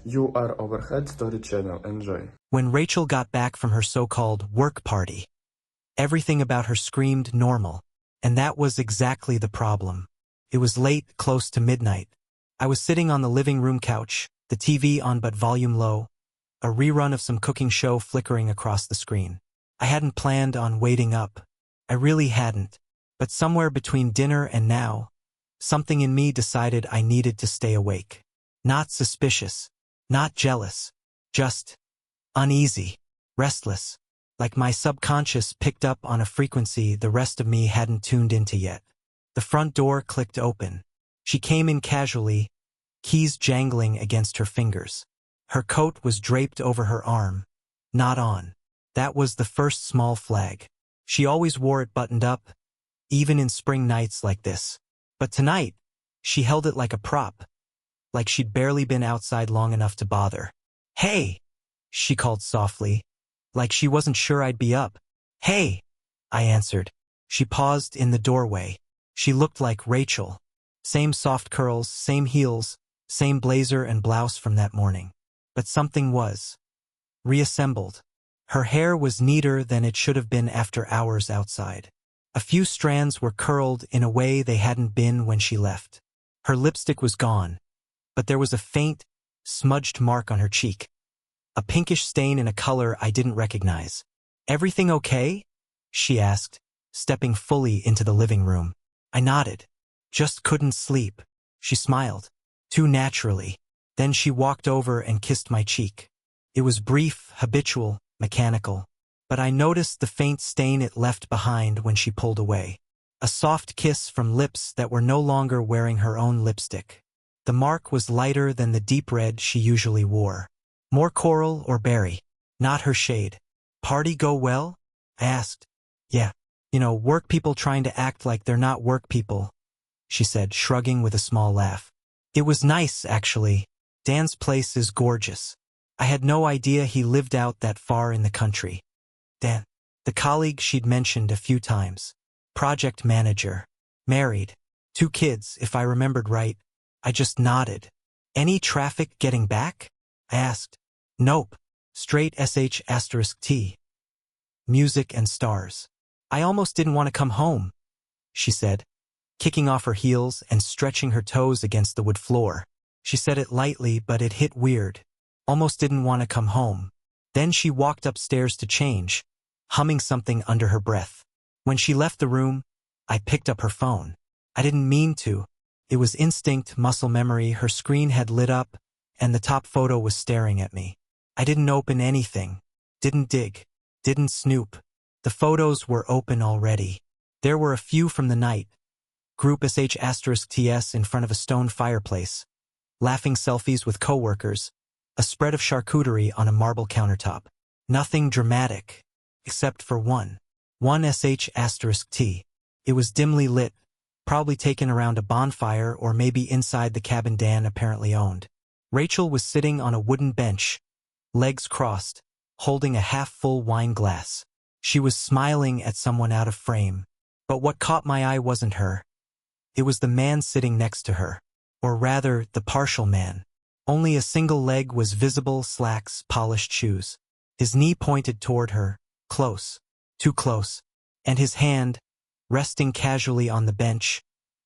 You are overhead story channel. Enjoy. When Rachel got back from her so-called work party, everything about her screamed normal, and that was exactly the problem. It was late, close to midnight. I was sitting on the living room couch, the TV on but volume low, a rerun of some cooking show flickering across the screen. I hadn't planned on waiting up. I really hadn't. But somewhere between dinner and now, something in me decided I needed to stay awake. Not suspicious, not jealous, just uneasy, restless, like my subconscious picked up on a frequency the rest of me hadn't tuned into yet. The front door clicked open. She came in casually, keys jangling against her fingers. Her coat was draped over her arm, not on. That was the first small flag. She always wore it buttoned up, even in spring nights like this. But tonight, she held it like a prop, like she'd barely been outside long enough to bother. "Hey!" she called softly, like she wasn't sure I'd be up. "Hey!" I answered. She paused in the doorway. She looked like Rachel. Same soft curls, same heels, same blazer and blouse from that morning. But something was reassembled. Her hair was neater than it should have been after hours outside. A few strands were curled in a way they hadn't been when she left. Her lipstick was gone, but there was a faint, smudged mark on her cheek. A pinkish stain in a color I didn't recognize. "Everything okay?" she asked, stepping fully into the living room. I nodded. "Just couldn't sleep." She smiled, too naturally. Then she walked over and kissed my cheek. It was brief, habitual, mechanical, but I noticed the faint stain it left behind when she pulled away. A soft kiss from lips that were no longer wearing her own lipstick. The mark was lighter than the deep red she usually wore. More coral or berry. Not her shade. "Party go well?" I asked. "Yeah. Work people trying to act like they're not work people," she said, shrugging with a small laugh. "It was nice, actually. Dan's place is gorgeous. I had no idea he lived out that far in the country." Dan, the colleague she'd mentioned a few times. Project manager. Married. 2 kids, if I remembered right. I just nodded. "Any traffic getting back?" I asked. "Nope. Straight sh*T. Music and stars. I almost didn't want to come home," she said, kicking off her heels and stretching her toes against the wood floor. She said it lightly, but it hit weird. Almost didn't want to come home. Then she walked upstairs to change, humming something under her breath. When she left the room, I picked up her phone. I didn't mean to. It was instinct, muscle memory. Her screen had lit up, and the top photo was staring at me. I didn't open anything. Didn't dig. Didn't snoop. The photos were open already. There were a few from the night. Group sh*TS in front of a stone fireplace. Laughing selfies with coworkers. A spread of charcuterie on a marble countertop. Nothing dramatic, except for one. One sh*T. It was dimly lit, probably taken around a bonfire or maybe inside the cabin Dan apparently owned. Rachel was sitting on a wooden bench, legs crossed, holding a half-full wine glass. She was smiling at someone out of frame. But what caught my eye wasn't her. It was the man sitting next to her. Or rather, the partial man. Only a single leg was visible, slacks, polished shoes. His knee pointed toward her, close, too close, and his hand, resting casually on the bench,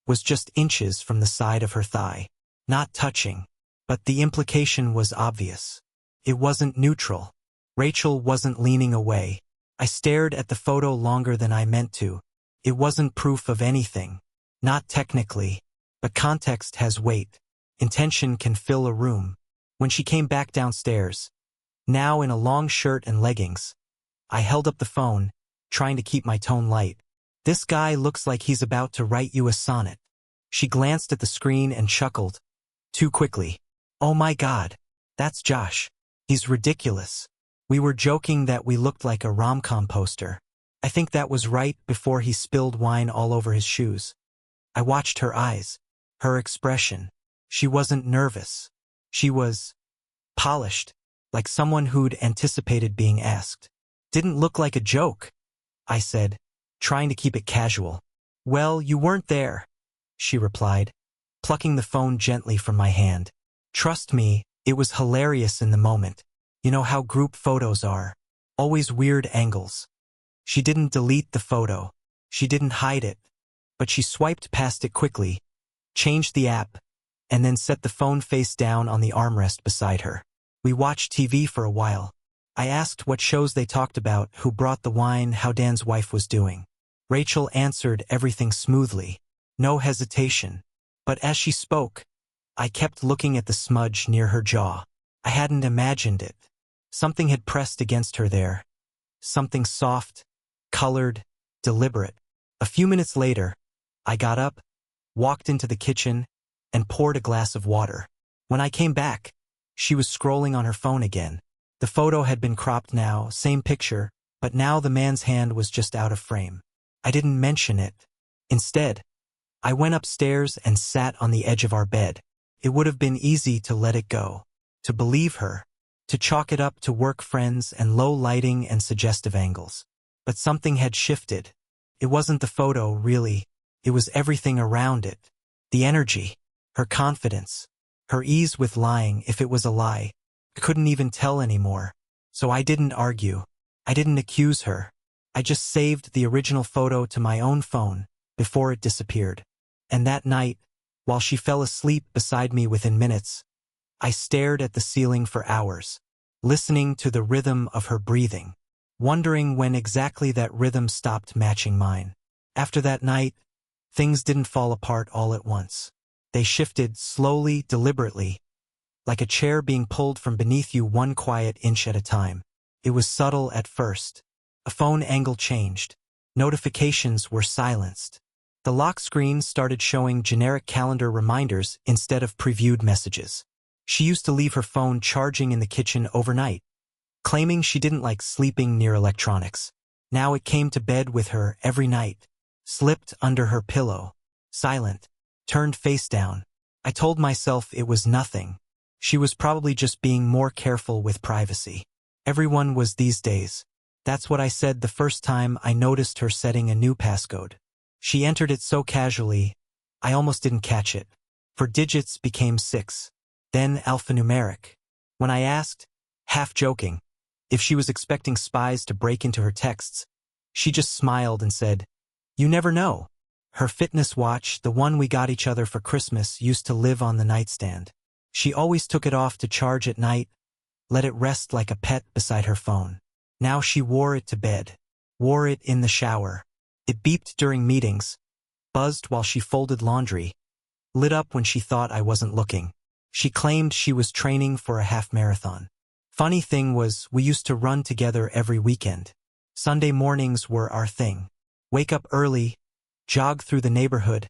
was just inches from the side of her thigh. Not touching, but the implication was obvious. It wasn't neutral. Rachel wasn't leaning away. I stared at the photo longer than I meant to. It wasn't proof of anything. Not technically. But context has weight. Intention can fill a room. When she came back downstairs, now in a long shirt and leggings, I held up the phone, trying to keep my tone light. "This guy looks like he's about to write you a sonnet." She glanced at the screen and chuckled. Too quickly. "Oh my God. That's Josh. He's ridiculous. We were joking that we looked like a rom-com poster." I think that was right before he spilled wine all over his shoes. I watched her eyes, her expression. She wasn't nervous. She was polished, like someone who'd anticipated being asked. "Didn't look like a joke," I said, trying to keep it casual. "Well, you weren't there," she replied, plucking the phone gently from my hand. "Trust me, It was hilarious in the moment. You know how group photos are. Always weird angles. She didn't delete the photo. She didn't hide it. But she swiped past it quickly, changed the app, and then set the phone face down on the armrest beside her. We watched TV for a while. I asked what shows they talked about, who brought the wine, how Dan's wife was doing. Rachel answered everything smoothly. No hesitation. But as she spoke, I kept looking at the smudge near her jaw. I hadn't imagined it. Something had pressed against her there. Something soft, colored, deliberate. A few minutes later, I got up, walked into the kitchen, and poured a glass of water. When I came back, she was scrolling on her phone again. The photo had been cropped now, same picture, but now the man's hand was just out of frame. I didn't mention it. Instead, I went upstairs and sat on the edge of our bed. It would have been easy to let it go, to believe her, to chalk it up to work friends and low lighting and suggestive angles. But something had shifted. It wasn't the photo, really. It was everything around it. The energy, her confidence, her ease with lying if it was a lie. I couldn't even tell anymore. So I didn't argue. I didn't accuse her. I just saved the original photo to my own phone before it disappeared. And that night, while she fell asleep beside me within minutes, I stared at the ceiling for hours, listening to the rhythm of her breathing, wondering when exactly that rhythm stopped matching mine. After that night, things didn't fall apart all at once. They shifted slowly, deliberately, like a chair being pulled from beneath you one quiet inch at a time. It was subtle at first. A phone angle changed. Notifications were silenced. The lock screen started showing generic calendar reminders instead of previewed messages. She used to leave her phone charging in the kitchen overnight, claiming she didn't like sleeping near electronics. Now it came to bed with her every night, slipped under her pillow, silent, turned face down. I told myself it was nothing. She was probably just being more careful with privacy. Everyone was these days. That's what I said the first time I noticed her setting a new passcode. She entered it so casually, I almost didn't catch it. For digits became 6, then alphanumeric. When I asked, half joking, if she was expecting spies to break into her texts, she just smiled and said, "You never know." Her fitness watch, the one we got each other for Christmas, used to live on the nightstand. She always took it off to charge at night, let it rest like a pet beside her phone. Now she wore it to bed, wore it in the shower. It beeped during meetings, buzzed while she folded laundry, lit up when she thought I wasn't looking. She claimed she was training for a half marathon. Funny thing was, we used to run together every weekend. Sunday mornings were our thing. Wake up early, jog through the neighborhood,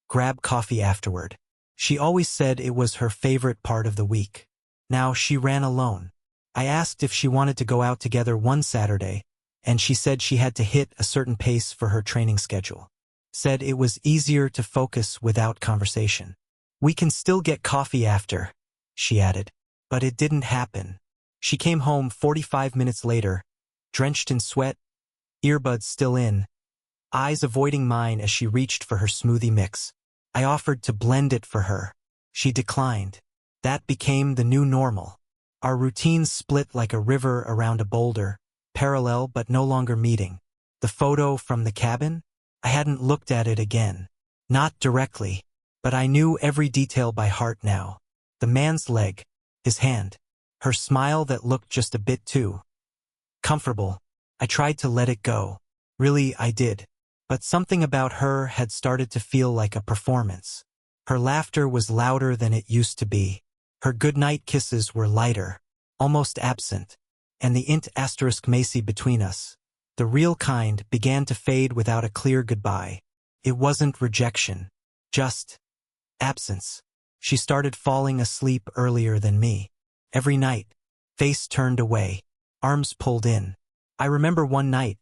grab coffee afterward. She always said it was her favorite part of the week. Now she ran alone. I asked if she wanted to go out together one Saturday, and she said she had to hit a certain pace for her training schedule. Said it was easier to focus without conversation. "We can still get coffee after," she added. But it didn't happen. She came home 45 minutes later, drenched in sweat, earbuds still in, eyes avoiding mine as she reached for her smoothie mix. I offered to blend it for her. She declined. That became the new normal. Our routines split like a river around a boulder, parallel but no longer meeting. The photo from the cabin? I hadn't looked at it again. Not directly, but I knew every detail by heart now. The man's leg, his hand, her smile that looked just a bit too comfortable. I tried to let it go. Really, I did. But something about her had started to feel like a performance. Her laughter was louder than it used to be. Her goodnight kisses were lighter, almost absent, and the int asterisk Macy between us, the real kind, began to fade without a clear goodbye. It wasn't rejection, just absence. She started falling asleep earlier than me. Every night, face turned away, arms pulled in. I remember one night,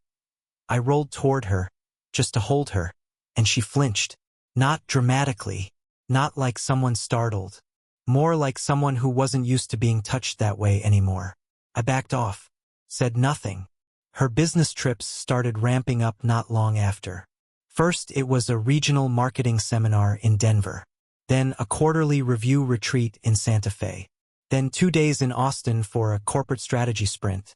I rolled toward her, just to hold her, and she flinched. Not dramatically, not like someone startled, more like someone who wasn't used to being touched that way anymore. I backed off, said nothing. Her business trips started ramping up not long after. First, it was a regional marketing seminar in Denver, then a quarterly review retreat in Santa Fe. Then 2 days in Austin for a corporate strategy sprint.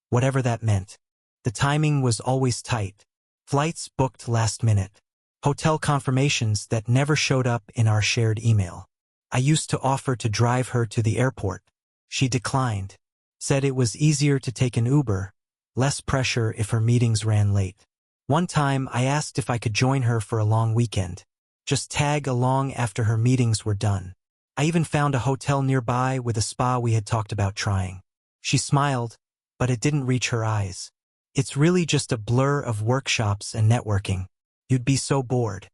Whatever that meant. The timing was always tight. Flights booked last minute. Hotel confirmations that never showed up in our shared email. I used to offer to drive her to the airport. She declined. Said it was easier to take an Uber, less pressure if her meetings ran late. One time I asked if I could join her for a long weekend. Just tag along after her meetings were done. I even found a hotel nearby with a spa we had talked about trying. She smiled, but it didn't reach her eyes. It's really just a blur of workshops and networking. You'd be so bored.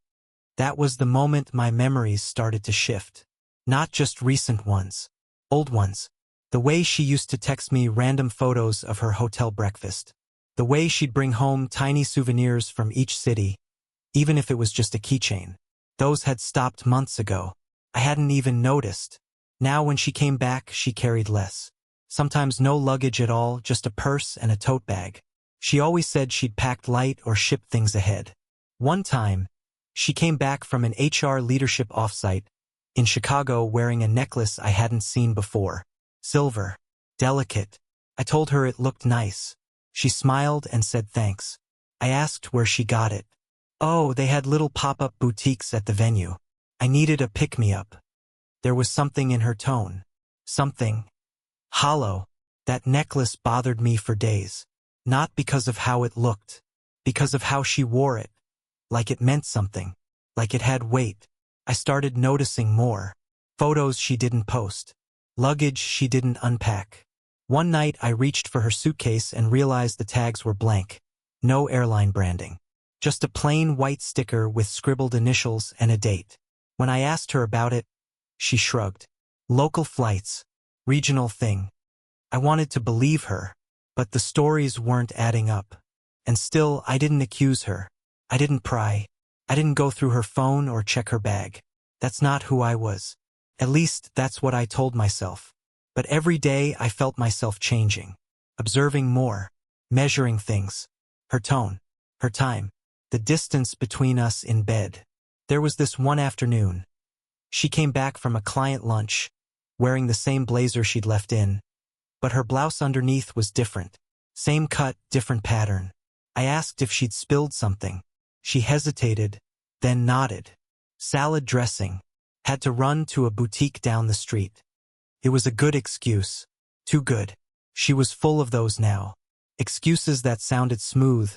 That was the moment my memories started to shift. Not just recent ones. Old ones. The way she used to text me random photos of her hotel breakfast. The way she'd bring home tiny souvenirs from each city, even if it was just a keychain. Those had stopped months ago. I hadn't even noticed. Now when she came back, she carried less. Sometimes no luggage at all, just a purse and a tote bag. She always said she'd packed light or shipped things ahead. One time, she came back from an HR leadership offsite in Chicago wearing a necklace I hadn't seen before. Silver. Delicate. I told her it looked nice. She smiled and said thanks. I asked where she got it. Oh, they had little pop-up boutiques at the venue. I needed a pick-me-up. There was something in her tone. Something hollow. That necklace bothered me for days. Not because of how it looked. Because of how she wore it. Like it meant something. Like it had weight. I started noticing more. Photos she didn't post. Luggage she didn't unpack. One night I reached for her suitcase and realized the tags were blank. No airline branding. Just a plain white sticker with scribbled initials and a date. When I asked her about it, she shrugged. Local flights. Regional thing. I wanted to believe her, but the stories weren't adding up. And still, I didn't accuse her. I didn't pry. I didn't go through her phone or check her bag. That's not who I was. At least, that's what I told myself. But every day I felt myself changing. Observing more. Measuring things. Her tone. Her time. The distance between us in bed. There was this one afternoon. She came back from a client lunch, wearing the same blazer she'd left in, but her blouse underneath was different. Same cut, different pattern. I asked if she'd spilled something. She hesitated, then nodded. Salad dressing. Had to run to a boutique down the street. It was a good excuse. Too good. She was full of those now. Excuses that sounded smooth,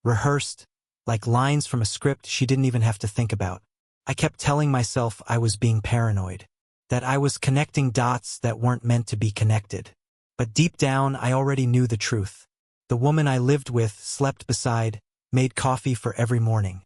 rehearsed, like lines from a script she didn't even have to think about. I kept telling myself I was being paranoid, that I was connecting dots that weren't meant to be connected. But deep down, I already knew the truth. The woman I lived with, slept beside, made coffee for every morning.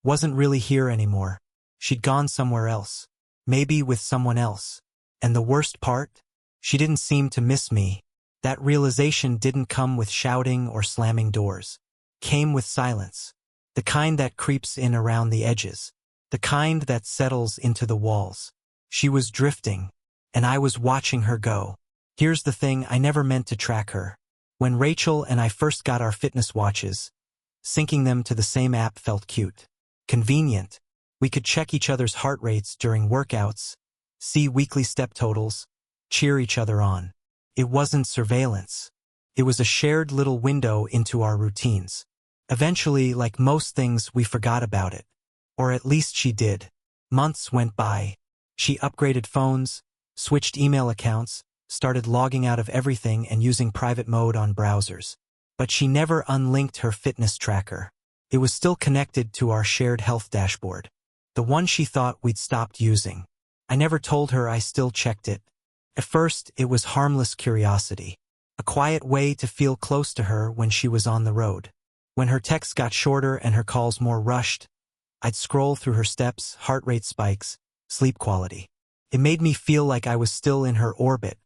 Wasn't really here anymore. She'd gone somewhere else. Maybe with someone else. And the worst part? She didn't seem to miss me. That realization didn't come with shouting or slamming doors. Came with silence. The kind that creeps in around the edges. The kind that settles into the walls. She was drifting, and I was watching her go. Here's the thing, I never meant to track her. When Rachel and I first got our fitness watches, syncing them to the same app felt cute. Convenient. We could check each other's heart rates during workouts, see weekly step totals, cheer each other on. It wasn't surveillance. It was a shared little window into our routines. Eventually, like most things, we forgot about it. Or at least she did. Months went by. She upgraded phones, switched email accounts, started logging out of everything and using private mode on browsers. But she never unlinked her fitness tracker. It was still connected to our shared health dashboard. The one she thought we'd stopped using. I never told her I still checked it. At first, it was harmless curiosity. A quiet way to feel close to her when she was on the road. When her texts got shorter and her calls more rushed, I'd scroll through her steps, heart rate spikes, sleep quality. It made me feel like I was still in her orbit.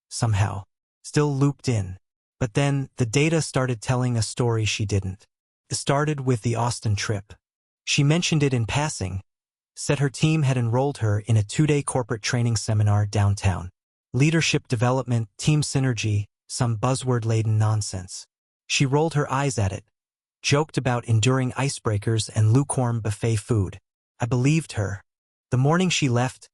Somehow. Still looped in. But then, the data started telling a story she didn't. It started with the Austin trip. She mentioned it in passing. Said her team had enrolled her in a 2-day corporate training seminar downtown. Leadership development, team synergy, some buzzword-laden nonsense. She rolled her eyes at it. Joked about enduring icebreakers and lukewarm buffet food. I believed her. The morning she left,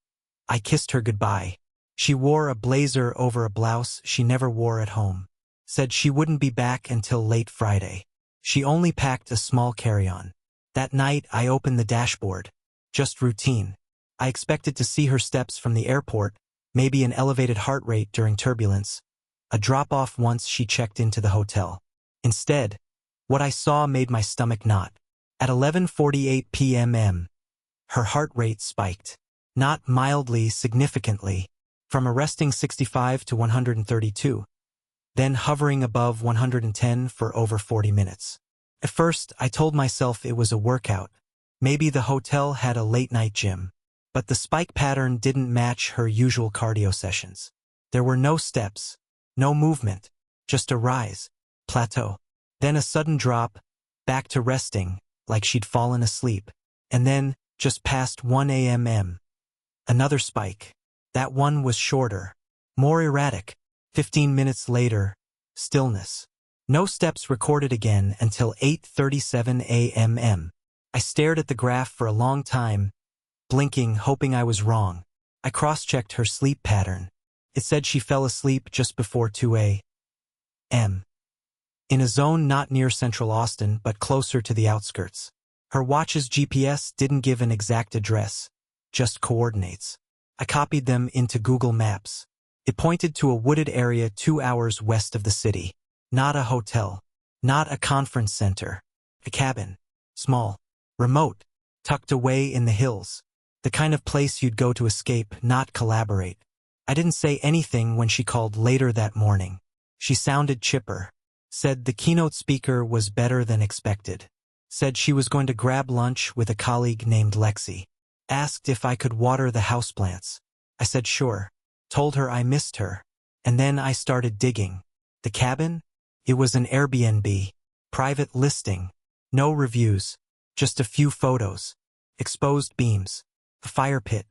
I kissed her goodbye. She wore a blazer over a blouse she never wore at home. Said she wouldn't be back until late Friday. She only packed a small carry-on. That night, I opened the dashboard. Just routine. I expected to see her steps from the airport, maybe an elevated heart rate during turbulence, a drop-off once she checked into the hotel. Instead, what I saw made my stomach knot. At 11:48 p.m., her heart rate spiked. Not mildly, significantly. From a resting 65 to 132. Then hovering above 110 for over 40 minutes. At first, I told myself it was a workout. Maybe the hotel had a late-night gym. But the spike pattern didn't match her usual cardio sessions. There were no steps, no movement, just a rise, plateau. Then a sudden drop, back to resting, like she'd fallen asleep. And then, just past 1 a.m., another spike. That one was shorter, more erratic. 15 minutes later, stillness. No steps recorded again until 8:37 a.m. I stared at the graph for a long time, blinking, hoping I was wrong. I cross-checked her sleep pattern. It said she fell asleep just before 2 a.m. in a zone not near central Austin but closer to the outskirts. Her watch's GPS didn't give an exact address, just coordinates. I copied them into Google Maps. It pointed to a wooded area 2 hours west of the city. Not a hotel. Not a conference center. A cabin. Small. Remote. Tucked away in the hills. The kind of place you'd go to escape, not collaborate. I didn't say anything when she called later that morning. She sounded chipper. Said the keynote speaker was better than expected. Said she was going to grab lunch with a colleague named Lexi. Asked if I could water the houseplants. I said sure. Told her I missed her. And then I started digging. The cabin? It was an Airbnb. Private listing. No reviews. Just a few photos. Exposed beams. A fire pit.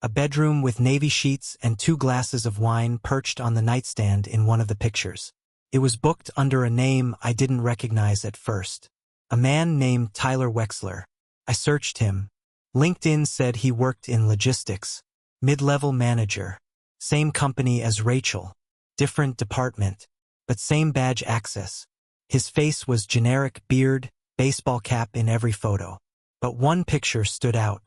A bedroom with navy sheets and 2 glasses of wine perched on the nightstand in one of the pictures. It was booked under a name I didn't recognize at first. A man named Tyler Wexler. I searched him. LinkedIn said he worked in logistics. Mid-level manager. Same company as Rachel. Different department. But same badge access. His face was generic beard, baseball cap in every photo. But one picture stood out.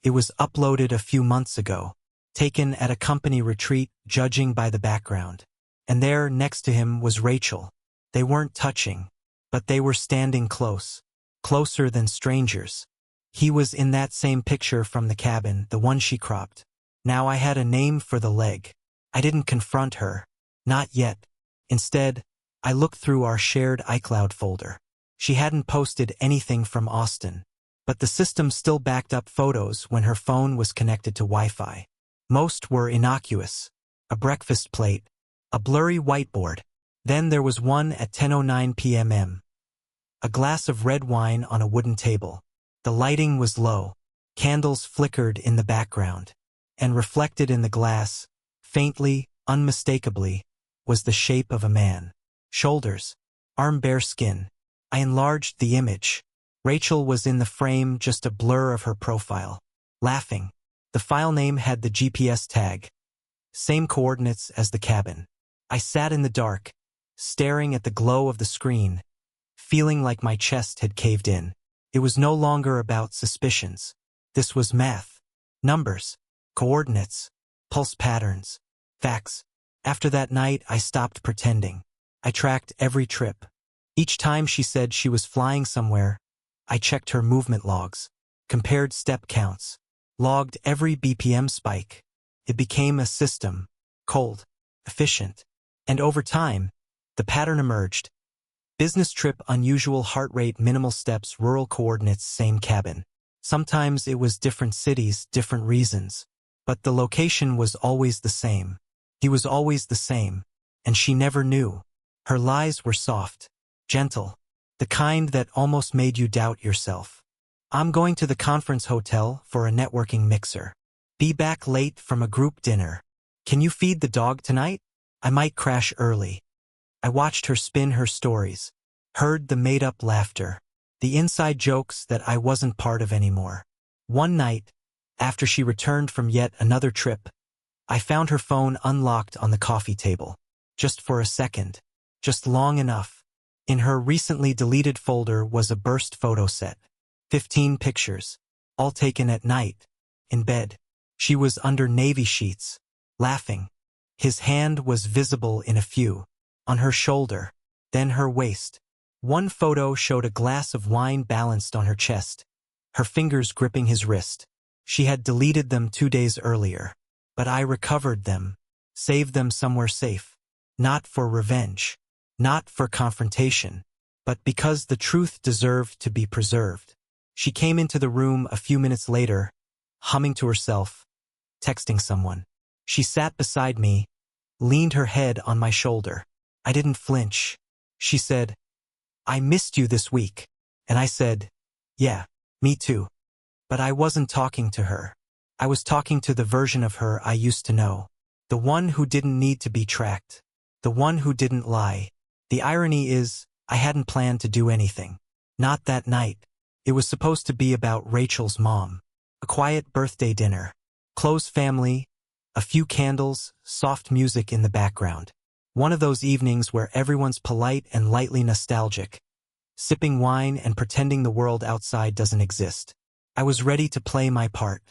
It was uploaded a few months ago. Taken at a company retreat, judging by the background. And there, next to him, was Rachel. They weren't touching. But they were standing close. Closer than strangers. He was in that same picture from the cabin, the one she cropped. Now I had a name for the leg. I didn't confront her. Not yet. Instead, I looked through our shared iCloud folder. She hadn't posted anything from Austin. But the system still backed up photos when her phone was connected to Wi-Fi. Most were innocuous. A breakfast plate. A blurry whiteboard. Then there was one at 10:09 p.m. A glass of red wine on a wooden table. The lighting was low. Candles flickered in the background. And reflected in the glass, faintly, unmistakably, was the shape of a man. Shoulders. Arm bare skin. I enlarged the image. Rachel was in the frame, just a blur of her profile. Laughing. The file name had the GPS tag. Same coordinates as the cabin. I sat in the dark, staring at the glow of the screen, feeling like my chest had caved in. It was no longer about suspicions. This was math. Numbers. Coordinates. Pulse patterns. Facts. After that night, I stopped pretending. I tracked every trip. Each time she said she was flying somewhere, I checked her movement logs, compared step counts, logged every BPM spike. It became a system. Cold. Efficient. And over time, the pattern emerged. Business trip, unusual heart rate, minimal steps, rural coordinates, same cabin. Sometimes it was different cities, different reasons. But the location was always the same. He was always the same. And she never knew. Her lies were soft, gentle, the kind that almost made you doubt yourself. I'm going to the conference hotel for a networking mixer. Be back late from a group dinner. Can you feed the dog tonight? I might crash early. I watched her spin her stories, heard the made-up laughter, the inside jokes that I wasn't part of anymore. One night, after she returned from yet another trip, I found her phone unlocked on the coffee table. Just for a second. Just long enough. In her recently deleted folder was a burst photo set. 15 pictures. All taken at night. In bed. She was under navy sheets. Laughing. His hand was visible in a few. On her shoulder. Then her waist. One photo showed a glass of wine balanced on her chest. Her fingers gripping his wrist. She had deleted them 2 days earlier. But I recovered them. Saved them somewhere safe. Not for revenge. Not for confrontation. But because the truth deserved to be preserved. She came into the room a few minutes later, humming to herself, texting someone. She sat beside me, leaned her head on my shoulder. I didn't flinch. She said, "I missed you this week." And I said, "Yeah, me too." But I wasn't talking to her. I was talking to the version of her I used to know. The one who didn't need to be tracked. The one who didn't lie. The irony is, I hadn't planned to do anything. Not that night. It was supposed to be about Rachel's mom. A quiet birthday dinner. Close family. A few candles, soft music in the background. One of those evenings where everyone's polite and lightly nostalgic. Sipping wine and pretending the world outside doesn't exist. I was ready to play my part.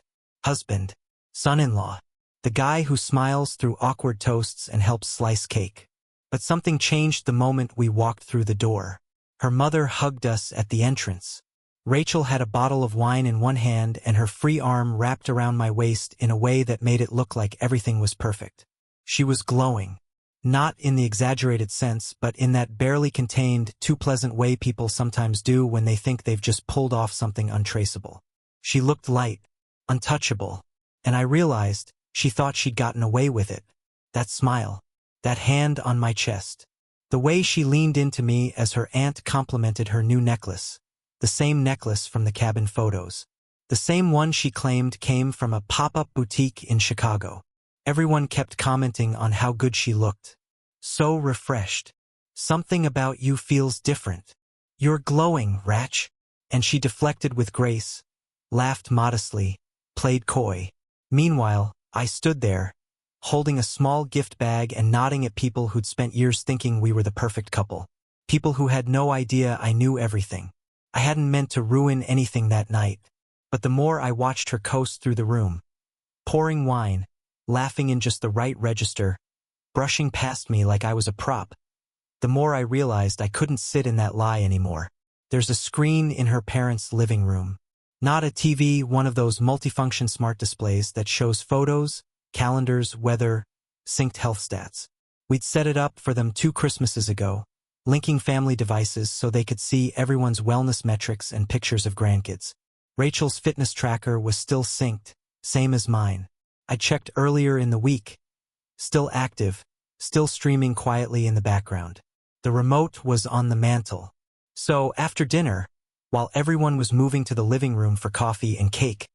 Husband. Son-in-law. The guy who smiles through awkward toasts and helps slice cake. But something changed the moment we walked through the door. Her mother hugged us at the entrance. Rachel had a bottle of wine in one hand and her free arm wrapped around my waist in a way that made it look like everything was perfect. She was glowing. Not in the exaggerated sense, but in that barely contained, too pleasant way people sometimes do when they think they've just pulled off something untraceable. She looked light, untouchable, and I realized she thought she'd gotten away with it. That smile. That hand on my chest. The way she leaned into me as her aunt complimented her new necklace. The same necklace from the cabin photos. The same one she claimed came from a pop-up boutique in Chicago. Everyone kept commenting on how good she looked. So refreshed. Something about you feels different. You're glowing, Rach. And she deflected with grace, laughed modestly, played coy. Meanwhile, I stood there, holding a small gift bag and nodding at people who'd spent years thinking we were the perfect couple. People who had no idea I knew everything. I hadn't meant to ruin anything that night. But the more I watched her coast through the room, pouring wine, laughing in just the right register, brushing past me like I was a prop, the more I realized I couldn't sit in that lie anymore. There's a screen in her parents' living room. Not a TV, one of those multifunction smart displays that shows photos, calendars, weather, synced health stats. We'd set it up for them 2 Christmases ago, linking family devices so they could see everyone's wellness metrics and pictures of grandkids. Rachel's fitness tracker was still synced, same as mine. I checked earlier in the week. Still active, still streaming quietly in the background. The remote was on the mantle. So, after dinner, while everyone was moving to the living room for coffee and cake,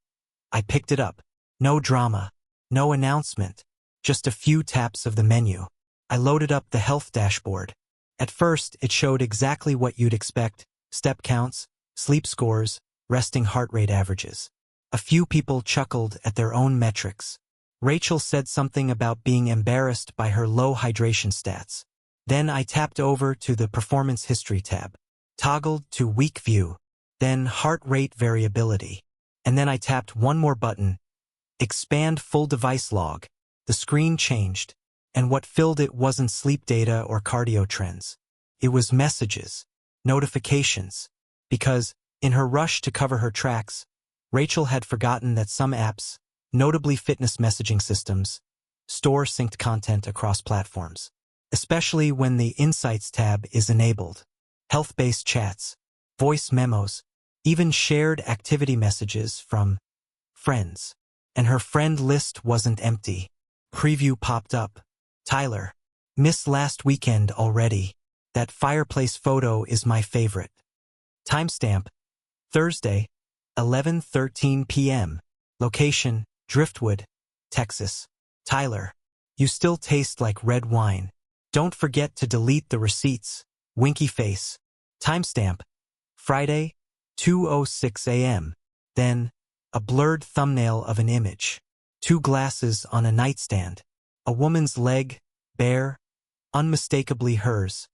I picked it up. No drama. No announcement. Just a few taps of the menu. I loaded up the health dashboard. At first, it showed exactly what you'd expect: step counts, sleep scores, resting heart rate averages. A few people chuckled at their own metrics. Rachel said something about being embarrassed by her low hydration stats. Then I tapped over to the Performance History tab. Toggled to Week View. Then Heart Rate Variability. And then I tapped one more button. Expand Full Device Log. The screen changed. And what filled it wasn't sleep data or cardio trends. It was messages. Notifications. Because, in her rush to cover her tracks, Rachel had forgotten that some apps, notably fitness messaging systems, store synced content across platforms. Especially when the Insights tab is enabled. Health-based chats, voice memos, even shared activity messages from friends. And her friend list wasn't empty. Preview popped up. Tyler. Missed last weekend already. That fireplace photo is my favorite. Timestamp. Thursday, 11:13 p.m. Location, Driftwood, Texas. Tyler. You still taste like red wine. Don't forget to delete the receipts. Winky face. Timestamp. Friday, 2:06 a.m. Then, a blurred thumbnail of an image. 2 glasses on a nightstand. A woman's leg, bare, unmistakably hers,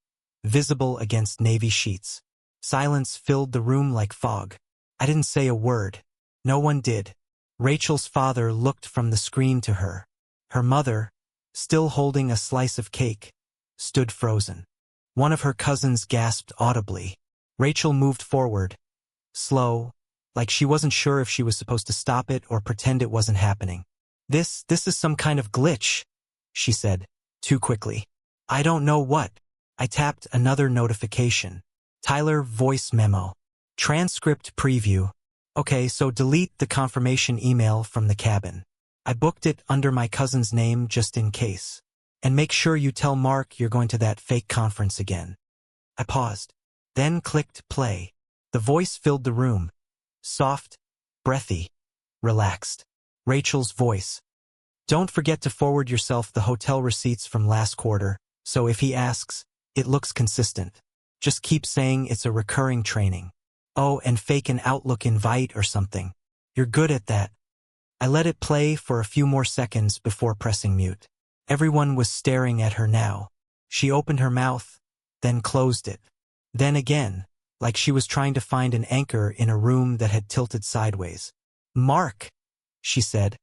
visible against navy sheets. Silence filled the room like fog. I didn't say a word. No one did. Rachel's father looked from the screen to her. Her mother, still holding a slice of cake, stood frozen. One of her cousins gasped audibly. Rachel moved forward, slow, like she wasn't sure if she was supposed to stop it or pretend it wasn't happening. This is some kind of glitch, she said, too quickly. I don't know what. I tapped another notification. Tyler voice memo. Transcript preview. Okay, so delete the confirmation email from the cabin. I booked it under my cousin's name just in case. And make sure you tell Mark you're going to that fake conference again. I paused, then clicked play. The voice filled the room. Soft, breathy, relaxed. Rachel's voice. Don't forget to forward yourself the hotel receipts from last quarter, so if he asks, it looks consistent. Just keep saying it's a recurring training. Oh, and fake an Outlook invite or something. You're good at that. I let it play for a few more seconds before pressing mute. Everyone was staring at her now. She opened her mouth, then closed it. Then again, like she was trying to find an anchor in a room that had tilted sideways. Mark, she said,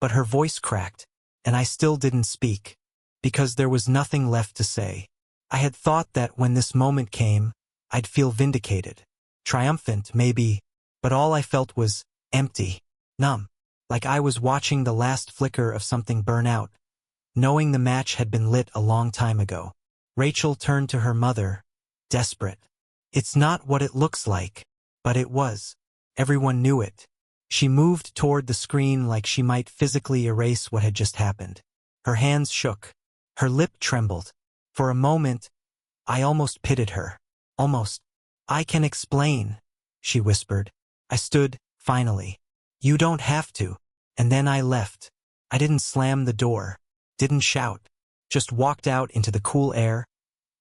but her voice cracked, and I still didn't speak, because there was nothing left to say. I had thought that when this moment came, I'd feel vindicated. Triumphant, maybe, but all I felt was empty, numb, like I was watching the last flicker of something burn out, knowing the match had been lit a long time ago. Rachel turned to her mother, desperate. It's not what it looks like, but it was. Everyone knew it. She moved toward the screen like she might physically erase what had just happened. Her hands shook. Her lip trembled. For a moment, I almost pitied her. Almost. I can explain, she whispered. I stood, finally. You don't have to. And then I left. I didn't slam the door. Didn't shout. Just walked out into the cool air,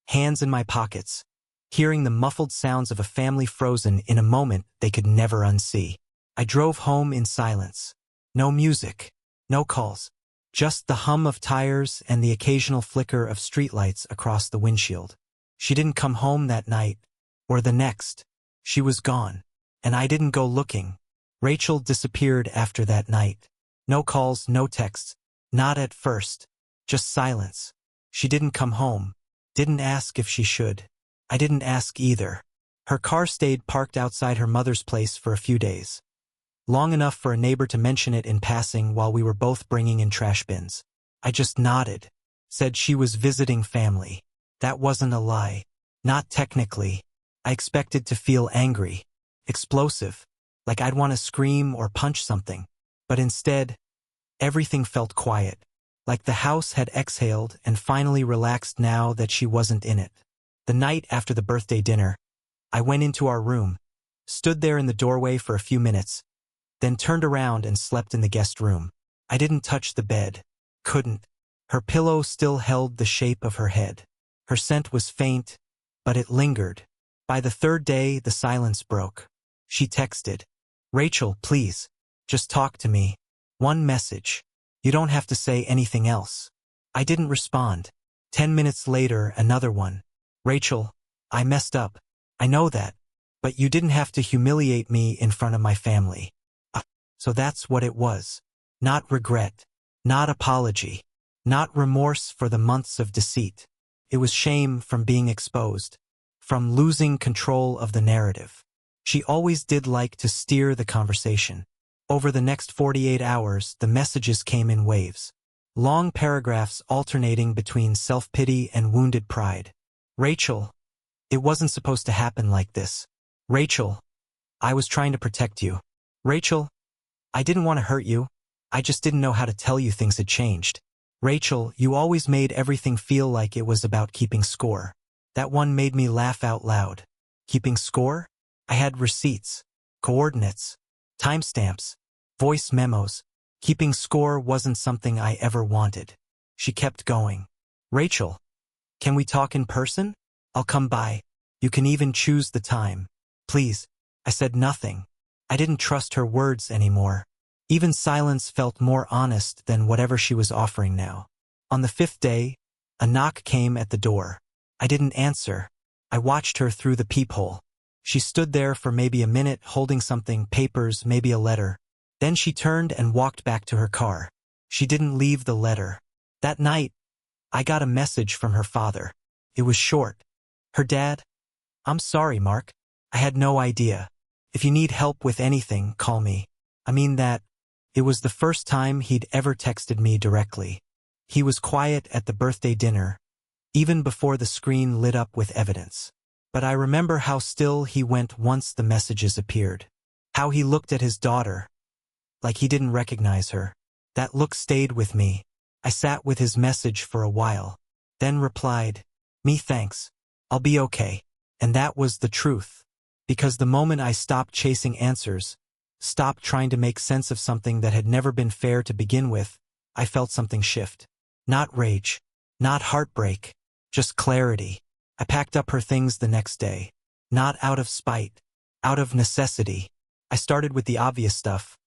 hands in my pockets, hearing the muffled sounds of a family frozen in a moment they could never unsee. I drove home in silence. No music. No calls. Just the hum of tires and the occasional flicker of streetlights across the windshield. She didn't come home that night, or the next. She was gone. And I didn't go looking. Rachel disappeared after that night. No calls, no texts. Not at first. Just silence. She didn't come home. Didn't ask if she should. I didn't ask either. Her car stayed parked outside her mother's place for a few days. Long enough for a neighbor to mention it in passing while we were both bringing in trash bins. I just nodded. Said she was visiting family. That wasn't a lie. Not technically. I expected to feel angry. Explosive. Like I'd want to scream or punch something. But instead, everything felt quiet. Like the house had exhaled and finally relaxed now that she wasn't in it. The night after the birthday dinner, I went into our room, stood there in the doorway for a few minutes, then turned around and slept in the guest room. I didn't touch the bed. Couldn't. Her pillow still held the shape of her head. Her scent was faint, but it lingered. By the third day, the silence broke. She texted, "Rachel, please, just talk to me. One message. You don't have to say anything else." I didn't respond. 10 minutes later, another one. "Rachel, I messed up. I know that. But you didn't have to humiliate me in front of my family." So that's what it was. Not regret. Not apology. Not remorse for the months of deceit. It was shame from being exposed. From losing control of the narrative. She always did like to steer the conversation. Over the next 48 hours, the messages came in waves. Long paragraphs alternating between self-pity and wounded pride. "Rachel, it wasn't supposed to happen like this. Rachel, I was trying to protect you. Rachel, I didn't want to hurt you. I just didn't know how to tell you things had changed. Rachel, you always made everything feel like it was about keeping score." That one made me laugh out loud. Keeping score? I had receipts, coordinates, timestamps, voice memos. Keeping score wasn't something I ever wanted. She kept going. "Rachel, can we talk in person? I'll come by. You can even choose the time. Please." I said nothing. I didn't trust her words anymore. Even silence felt more honest than whatever she was offering now. On the 5th day, a knock came at the door. I didn't answer. I watched her through the peephole. She stood there for maybe a minute holding something, papers, maybe a letter. Then she turned and walked back to her car. She didn't leave the letter. That night, I got a message from her father. It was short. Her dad: "I'm sorry, Mark. I had no idea. If you need help with anything, call me." I mean that. It was the first time he'd ever texted me directly. He was quiet at the birthday dinner, even before the screen lit up with evidence. But I remember how still he went once the messages appeared. How he looked at his daughter, like he didn't recognize her. That look stayed with me. I sat with his message for a while, then replied, "Me thanks. I'll be okay." And that was the truth. Because the moment I stopped chasing answers, stopped trying to make sense of something that had never been fair to begin with, I felt something shift. Not rage, not heartbreak, just clarity. I packed up her things the next day. Not out of spite, out of necessity. I started with the obvious stuff.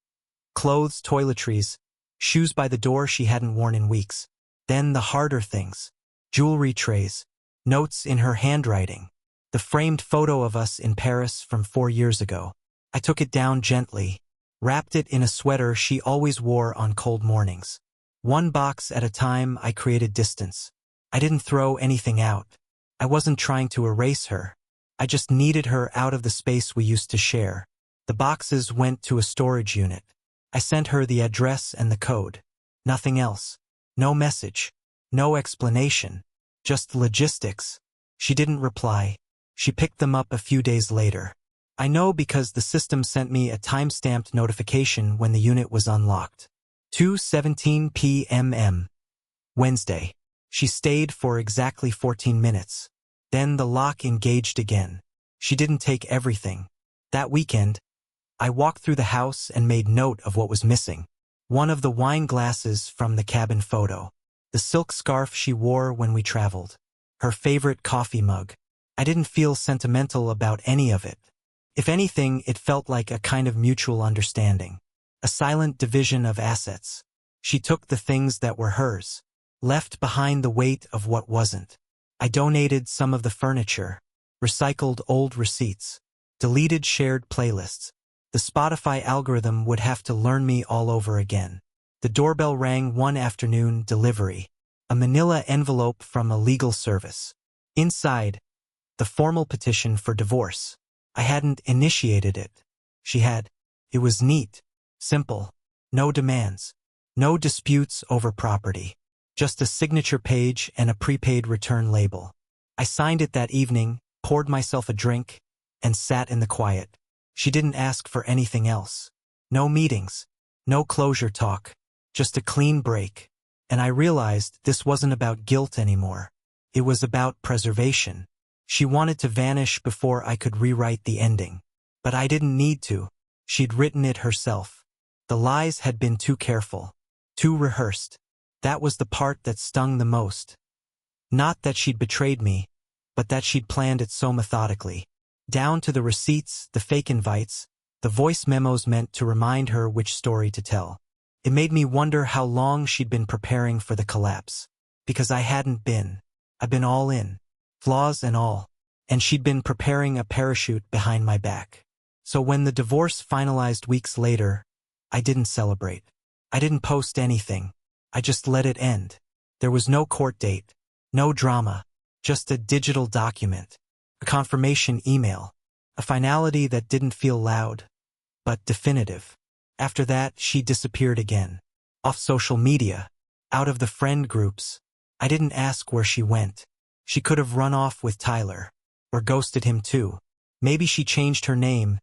Clothes, toiletries, shoes by the door she hadn't worn in weeks. Then the harder things. Jewelry trays, notes in her handwriting. The framed photo of us in Paris from 4 years ago. I took it down gently, wrapped it in a sweater she always wore on cold mornings. One box at a time, I created distance. I didn't throw anything out. I wasn't trying to erase her. I just needed her out of the space we used to share. The boxes went to a storage unit. I sent her the address and the code. Nothing else. No message. No explanation. Just logistics. She didn't reply. She picked them up a few days later. I know because the system sent me a time-stamped notification when the unit was unlocked. 2:17 p.m. Wednesday. She stayed for exactly 14 minutes. Then the lock engaged again. She didn't take everything. That weekend, I walked through the house and made note of what was missing. One of the wine glasses from the cabin photo. The silk scarf she wore when we traveled. Her favorite coffee mug. I didn't feel sentimental about any of it. If anything, it felt like a kind of mutual understanding. A silent division of assets. She took the things that were hers, left behind the weight of what wasn't. I donated some of the furniture, recycled old receipts, deleted shared playlists. The Spotify algorithm would have to learn me all over again. The doorbell rang one afternoon. Delivery. A manila envelope from a legal service. Inside, the formal petition for divorce. I hadn't initiated it. She had. It was neat, simple, no demands, no disputes over property. Just a signature page and a prepaid return label. I signed it that evening, poured myself a drink, and sat in the quiet. She didn't ask for anything else. No meetings, no closure talk, just a clean break. And I realized this wasn't about guilt anymore. It was about preservation. She wanted to vanish before I could rewrite the ending. But I didn't need to. She'd written it herself. The lies had been too careful, too rehearsed. That was the part that stung the most. Not that she'd betrayed me, but that she'd planned it so methodically. Down to the receipts, the fake invites, the voice memos meant to remind her which story to tell. It made me wonder how long she'd been preparing for the collapse. Because I hadn't been. I'd been all in. Flaws and all. And she'd been preparing a parachute behind my back. So when the divorce finalized weeks later, I didn't celebrate. I didn't post anything. I just let it end. There was no court date, no drama, just a digital document, a confirmation email, a finality that didn't feel loud, but definitive. After that, she disappeared again. Off social media, out of the friend groups. I didn't ask where she went. She could have run off with Tyler, or ghosted him too. Maybe she changed her name,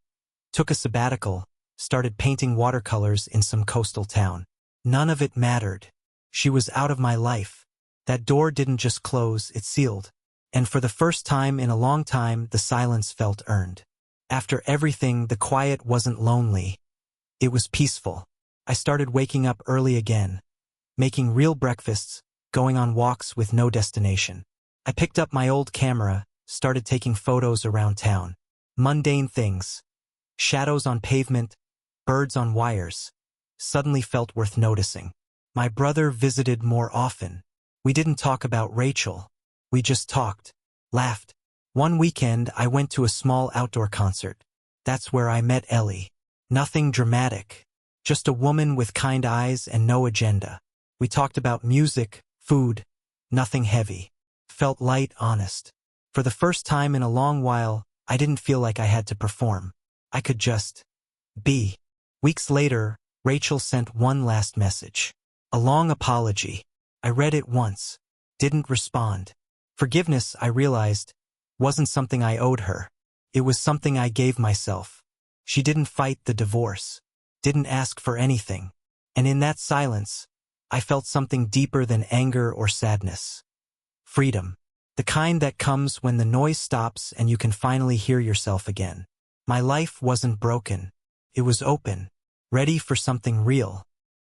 took a sabbatical, started painting watercolors in some coastal town. None of it mattered. She was out of my life. That door didn't just close, it sealed. And for the first time in a long time, the silence felt earned. After everything, the quiet wasn't lonely. It was peaceful. I started waking up early again, making real breakfasts, going on walks with no destination. I picked up my old camera, started taking photos around town. Mundane things. Shadows on pavement, birds on wires, suddenly felt worth noticing. My brother visited more often. We didn't talk about Rachel. We just talked, laughed. One weekend, I went to a small outdoor concert. That's where I met Ellie. Nothing dramatic. Just a woman with kind eyes and no agenda. We talked about music, food, nothing heavy. Felt light, honest. For the first time in a long while, I didn't feel like I had to perform. I could just be. Weeks later, Rachel sent one last message. A long apology. I read it once. Didn't respond. Forgiveness, I realized, wasn't something I owed her. It was something I gave myself. She didn't fight the divorce. Didn't ask for anything. And in that silence, I felt something deeper than anger or sadness. Freedom. The kind that comes when the noise stops and you can finally hear yourself again. My life wasn't broken. It was open, ready for something real.